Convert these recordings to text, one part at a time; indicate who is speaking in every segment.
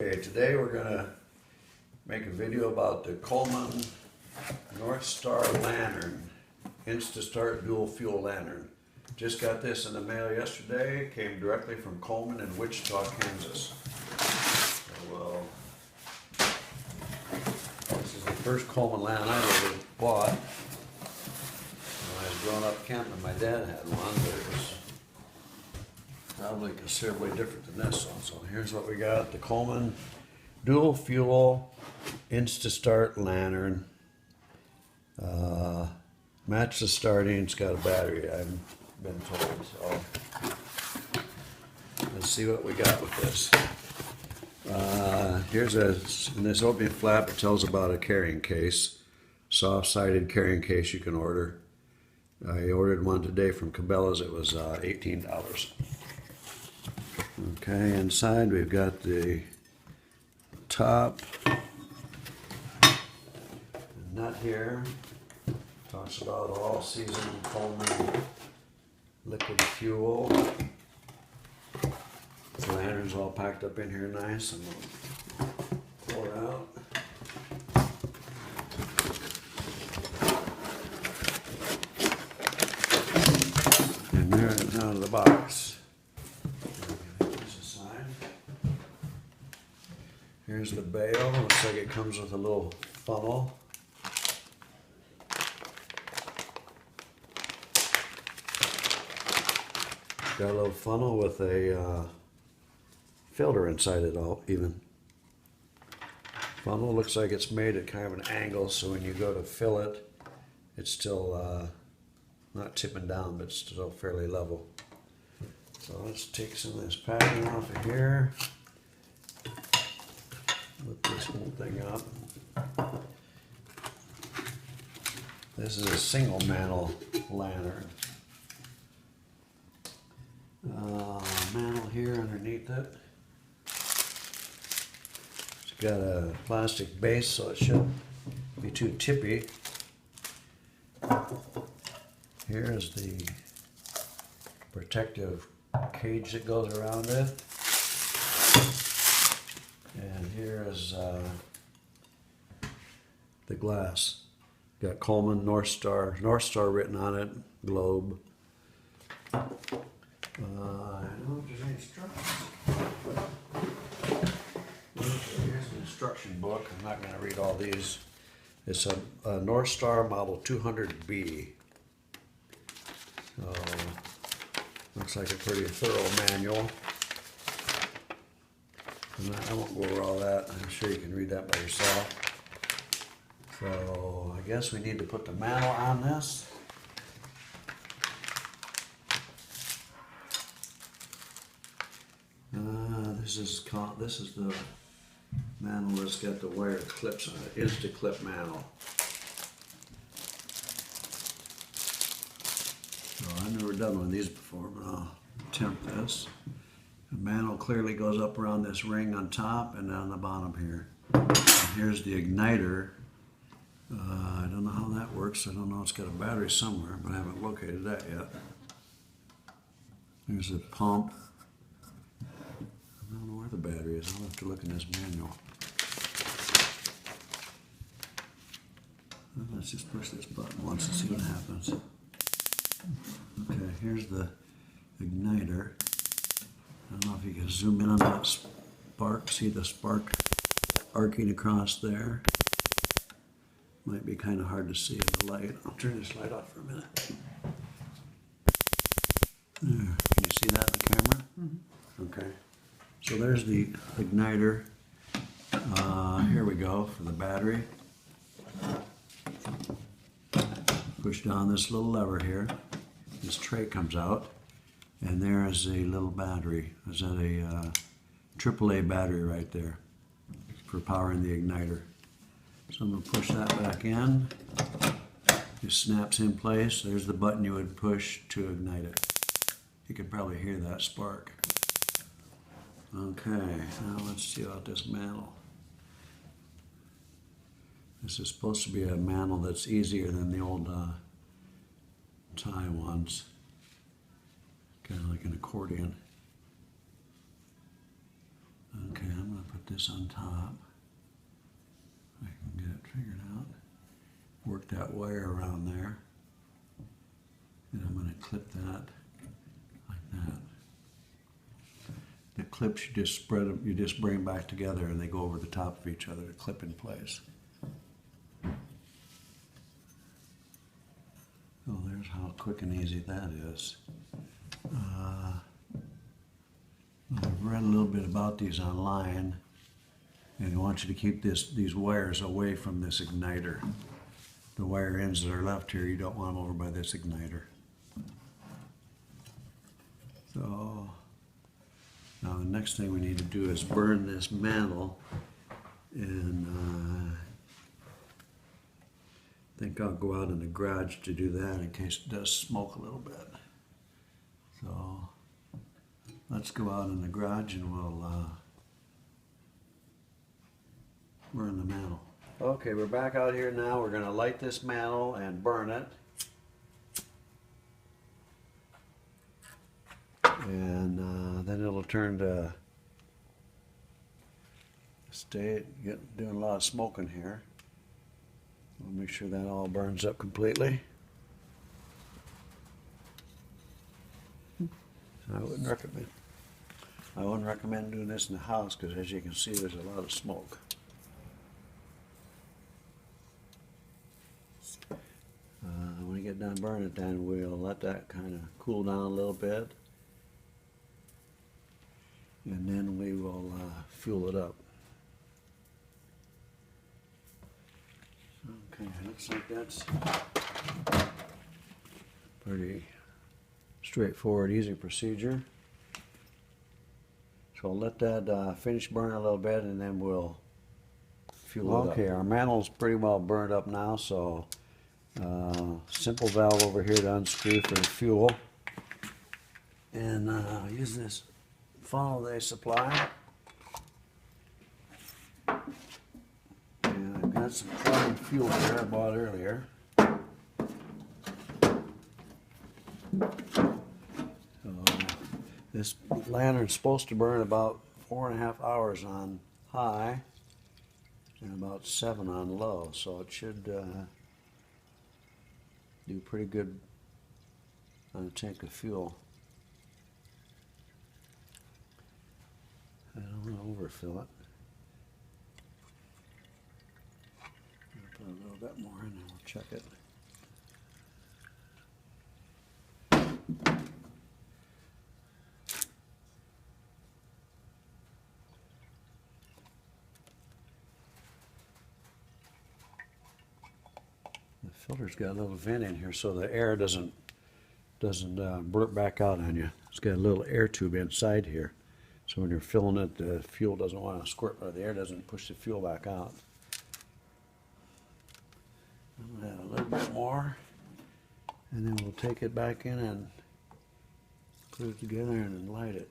Speaker 1: Okay, today we're gonna make a video about the Coleman NorthStar lantern, Instastart dual fuel lantern. Just got this in the mail yesterday, came directly from Coleman in Wichita, Kansas. So, this is the first Coleman lantern I ever bought. When I was growing up camping, my dad had one, but it was probably considerably different than this one. So here's what we got: the Coleman dual fuel Instastart lantern. Match the starting. It's got a battery, I've been told. So let's see what we got with this. Here's in this opening flap, it tells about a carrying case, soft-sided carrying case you can order. I ordered one today from Cabela's. It was $18. Okay, inside we've got the top nut here. Talks about all season Coleman liquid fuel. The lantern's all packed up in here nice. I'm gonna pull it out. And there it is out of the box. Here's the bail. Looks like it comes with a little funnel. Got a little funnel with a filter inside it all, even. Funnel looks like it's made at kind of an angle, so when you go to fill it, it's still not tipping down, but still fairly level. So let's take some of this packing off of here. Lift this whole thing up. This is a single mantle lantern. Mantle here underneath it. It's got a plastic base, so it shouldn't be too tippy. Here's the protective cage that goes around it. And here is the glass. Got Coleman NorthStar written on it, globe. I don't know if there's any instructions. Okay, here's an instruction book. I'm not going to read all these. It's a NorthStar model 200B. So, looks like a pretty thorough manual. I won't go over all that. I'm sure you can read that by yourself. So I guess we need to put the mantle on this. This is the mantle that's got the wire clips on it. Insta-clip mantle. So I've never done one of these before, but I'll attempt this. The mantle clearly goes up around this ring on top and down the bottom here. And here's the igniter. I don't know how that works. I don't know. It's got a battery somewhere, but I haven't located that yet. There's the pump. I don't know where the battery is. I'll have to look in this manual. Let's just push this button once and see what happens. Okay, here's the igniter. I don't know if you can zoom in on that spark. See the spark arcing across there? Might be kind of hard to see in the light. I'll turn this light off for a minute. There. Can you see that in the camera? Mm-hmm. Okay. So there's the igniter. Here we go for the battery. Push down this little lever here. This tray comes out. And there is a little battery. Is that a AAA battery right there for powering the igniter? So I'm going to push that back in. It snaps in place. There's the button you would push to ignite it. You can probably hear that spark. Okay, now let's see about this mantle. This is supposed to be a mantle that's easier than the old tie ones. Kind of like an accordion. Okay, I'm going to put this on top. I can get it figured out. Work that wire around there. And I'm going to clip that like that. The clips you just spread them, you just bring back together and they go over the top of each other to clip in place. Oh, there's how quick and easy that is. I've read a little bit about these online, and I want you to keep these wires away from this igniter. The wire ends that are left here, you don't want them over by this igniter. So now the next thing we need to do is burn this mantle, and I think I'll go out in the garage to do that in case it does smoke a little bit. So let's go out in the garage and we'll burn the mantle. Okay, we're back out here now. We're going to light this mantle and burn it. And then it'll turn to doing a lot of smoking here. We'll make sure that all burns up completely. I wouldn't recommend doing this in the house because, as you can see, there's a lot of smoke. When we get done burning it, then we'll let that kind of cool down a little bit, and then we will fuel it up. Okay, looks like that's pretty straightforward, easy procedure. So I'll let that finish burning a little bit, and then we'll fuel it up. Okay, our mantle's pretty well burned up now, so simple valve over here to unscrew for the fuel. And use this funnel they supply. And I've got some carbon fuel here I bought earlier. This lantern's supposed to burn about 4.5 hours on high and about 7 on low, so it should do pretty good on a tank of fuel. I don't want to overfill it. I'll put a little bit more and then we'll check it. The filter's got a little vent in here so the air doesn't blurt back out on you. It's got a little air tube inside here. So when you're filling it, the fuel doesn't want to squirt, or the air doesn't push the fuel back out. I'm going to add a little bit more, and then we'll take it back in and put it together and then light it.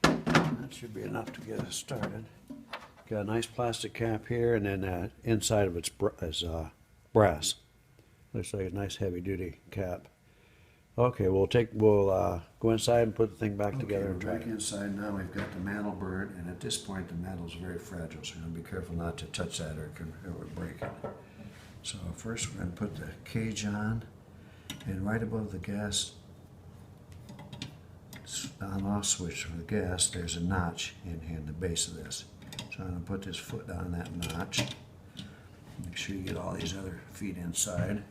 Speaker 1: That should be enough to get us started. Got a nice plastic cap here, and then inside of it's is brass. Looks like a nice heavy-duty cap. Okay, we'll go inside and put the thing back together and try it. Back inside now. We've got the mantle burnt, and at this point the mantle is very fragile, so you're going to be careful not to touch that or it would break it. So first we're going to put the cage on, and right above the gas on-off switch for the gas, there's a notch in the base of this. So I'm going to put this foot on that notch. Make sure you get all these other feet inside.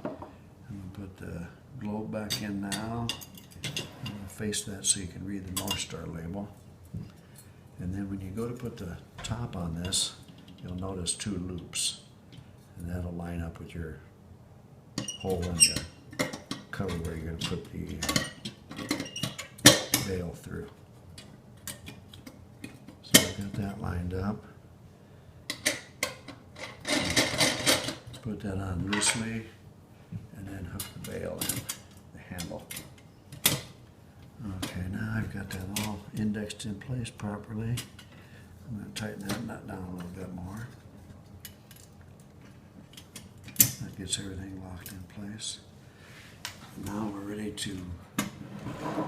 Speaker 1: I'm going to put the globe back in now. I'm going to face that so you can read the NorthStar label. And then when you go to put the top on this, you'll notice 2 loops. And that'll line up with your hole in the cover where you're going to put the veil through. So I've got that lined up. Put that on loosely, and then hook the bail in, the handle. Okay, now I've got that all indexed in place properly. I'm going to tighten that nut down a little bit more. That gets everything locked in place. Now we're ready to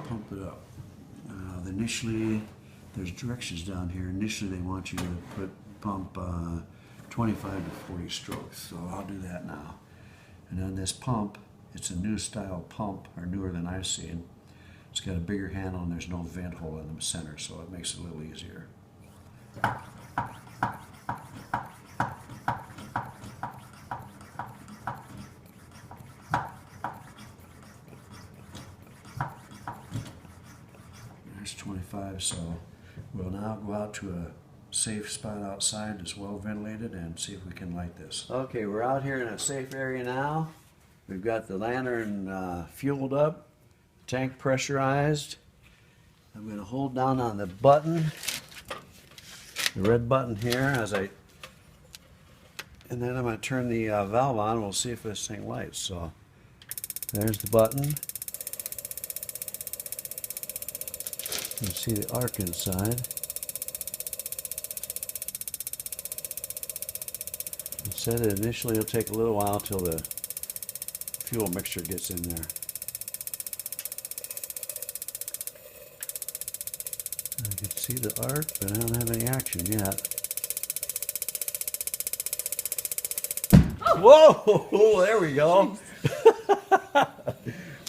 Speaker 1: pump it up. Initially, there's directions down here. Initially, they want you to pump 25 to 40 strokes, so I'll do that now. And on this pump, it's a new style pump, or newer than I've seen. It's got a bigger handle and there's no vent hole in the center, so it makes it a little easier. There's 25, so we'll now go out to a safe spot outside that's well ventilated and see if we can light this. Okay, we're out here in a safe area now. We've got the lantern fueled up, tank pressurized. I'm going to hold down on the button, the red button here, and then I'm going to turn the valve on and we'll see if this thing lights. So there's the button. You can see the arc inside. It said that initially it'll take a little while till the fuel mixture gets in there. I can see the arc, but I don't have any action yet. Whoa! There we go.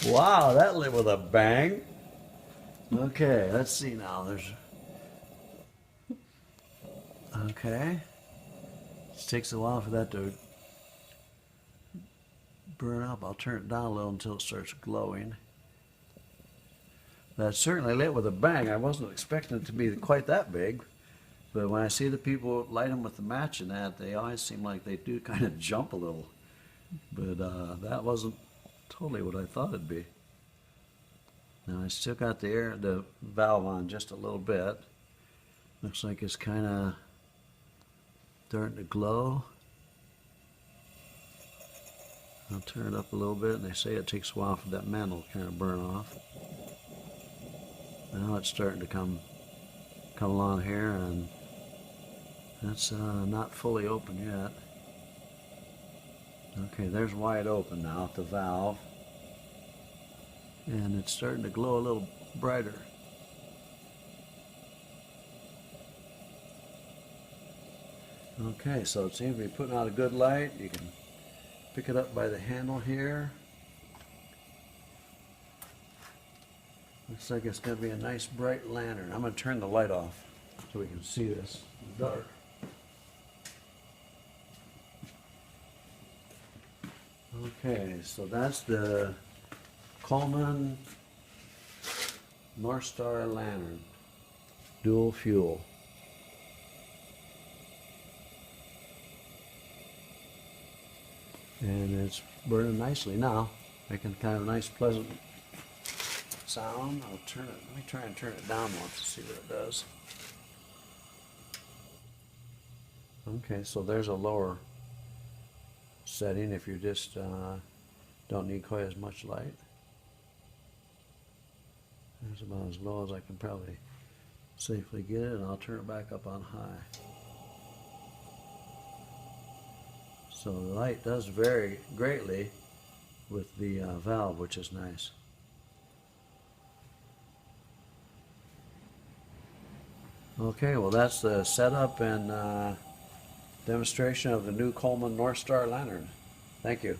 Speaker 1: Wow, that lit with a bang. Okay, let's see now. Okay. It takes a while for that to burn up. I'll turn it down a little until it starts glowing. That certainly lit with a bang. I wasn't expecting it to be quite that big, but when I see the people light them with the match and that, they always seem like they do kind of jump a little. But that wasn't totally what I thought it'd be. Now I still got the valve on just a little bit. Looks like it's kind of starting to glow. I'll turn it up a little bit, and they say it takes a while for that mantle to kind of burn off. Now it's starting to come along here, and that's not fully open yet. Okay, there's wide open now at the valve, and it's starting to glow a little brighter. Okay, so it seems to be putting out a good light. You can pick it up by the handle here. Looks like it's going to be a nice bright lantern. I'm going to turn the light off so we can see this in the dark. Okay, so that's the Coleman NorthStar lantern, dual fuel. And it's burning nicely now, making kind of a nice, pleasant sound. I'll turn it. Let me try and turn it down once to see what it does. Okay, so there's a lower setting if you just don't need quite as much light. That's about as low as I can probably safely get it, and I'll turn it back up on high. So the light does vary greatly with the valve, which is nice. Okay, well that's the setup and demonstration of the new Coleman NorthStar lantern. Thank you.